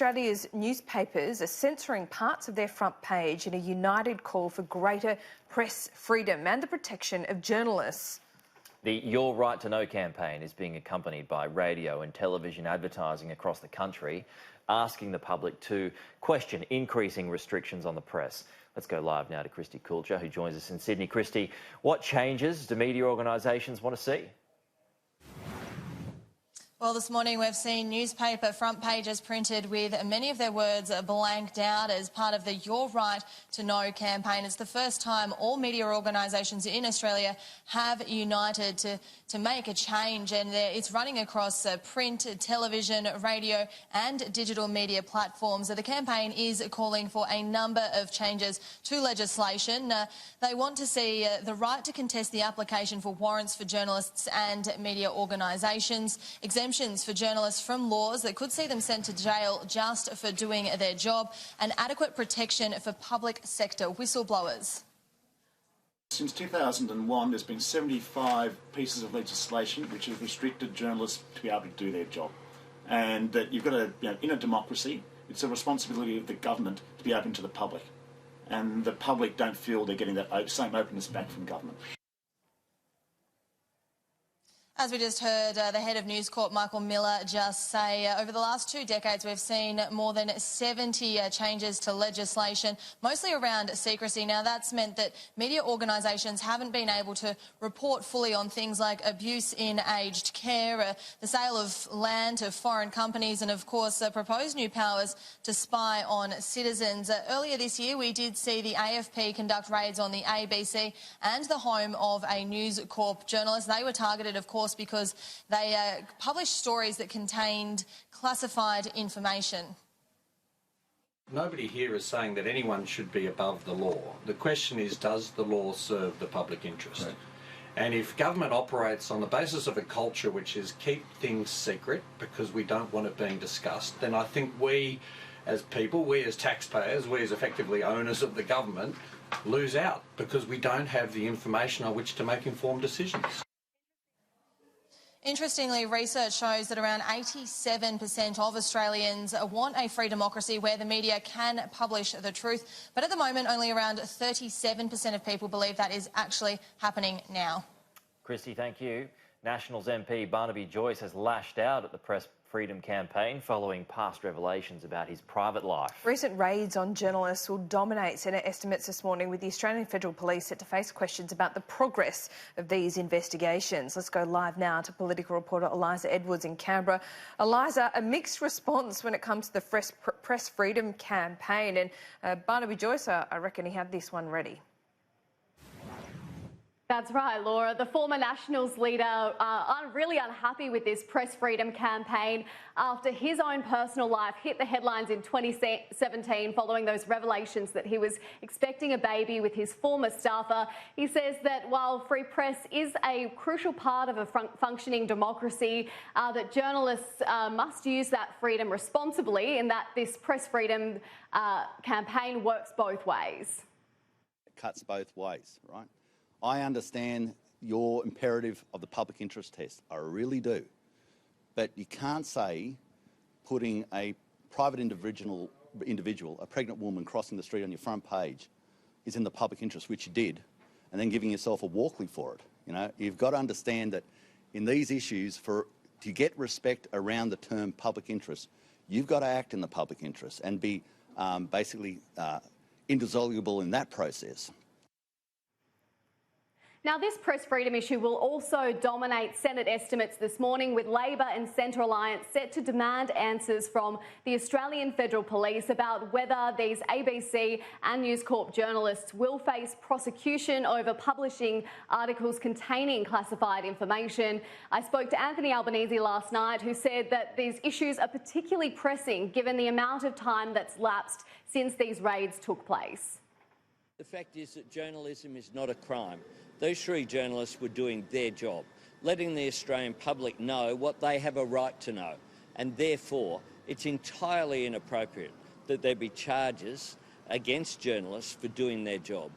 Australia's newspapers are censoring parts of their front page in a united call for greater press freedom and the protection of journalists. The Your Right to Know campaign is being accompanied by radio and television advertising across the country, asking the public to question increasing restrictions on the press. Let's go live now to Christy Coulter, who joins us in Sydney. Christy, what changes do media organisations want to see? Well, this morning we've seen newspaper front pages printed with many of their words blanked out as part of the Your Right to Know campaign. It's the first time all media organisations in Australia have united to make a change, and it's running across print, television, radio and digital media platforms. The campaign is calling for a number of changes to legislation. They want to see the right to contest the application for warrants for journalists and media organisations, exemptions for journalists from laws that could see them sent to jail just for doing their job, and adequate protection for public sector whistleblowers. Since 2001, there's been 75 pieces of legislation which have restricted journalists to be able to do their job. And that you've got to, in a democracy, it's a responsibility of the government to be open to the public. And the public don't feel they're getting that same openness back from government. As we just heard the head of News Corp, Michael Miller, just say, over the last 2 decades we've seen more than 70 changes to legislation, mostly around secrecy. Now, that's meant that media organisations haven't been able to report fully on things like abuse in aged care, the sale of land to foreign companies and, of course, proposed new powers to spy on citizens. Earlier this year we did see the AFP conduct raids on the ABC and the home of a News Corp journalist. They were targeted, of course, because they published stories that contained classified information. Nobody here is saying that anyone should be above the law. The question is, does the law serve the public interest? Right. And if government operates on the basis of a culture which is keep things secret because we don't want it being discussed, then I think we as people, we as taxpayers, we as effectively owners of the government, lose out because we don't have the information on which to make informed decisions. Interestingly, research shows that around 87% of Australians want a free democracy where the media can publish the truth. But at the moment, only around 37% of people believe that is actually happening now. Christy, thank you. Nationals MP Barnaby Joyce has lashed out at the Press Freedom campaign following past revelations about his private life. Recent raids on journalists will dominate Senate estimates this morning, with the Australian Federal Police set to face questions about the progress of these investigations. Let's go live now to political reporter Eliza Edwards in Canberra. Eliza, a mixed response when it comes to the Press Freedom campaign, and Barnaby Joyce, I reckon he had this one ready. That's right, Laura. The former Nationals leader are really unhappy with this press freedom campaign after his own personal life hit the headlines in 2017 following those revelations that he was expecting a baby with his former staffer. He says that while free press is a crucial part of a functioning democracy, that journalists must use that freedom responsibly, and that this press freedom campaign works both ways. It cuts both ways, right? I understand your imperative of the public interest test. I really do. But you can't say putting a private individual, a pregnant woman crossing the street on your front page is in the public interest, which you did, and then giving yourself a Walkley for it. You've got to understand that in these issues, to get respect around the term public interest, you've got to act in the public interest and be basically indissoluble in that process. Now, this press freedom issue will also dominate Senate estimates this morning, with Labor and Centre Alliance set to demand answers from the Australian Federal Police about whether these ABC and News Corp journalists will face prosecution over publishing articles containing classified information. I spoke to Anthony Albanese last night, who said that these issues are particularly pressing given the amount of time that's lapsed since these raids took place. The fact is that journalism is not a crime. Those three journalists were doing their job, letting the Australian public know what they have a right to know, and therefore it's entirely inappropriate that there be charges against journalists for doing their job.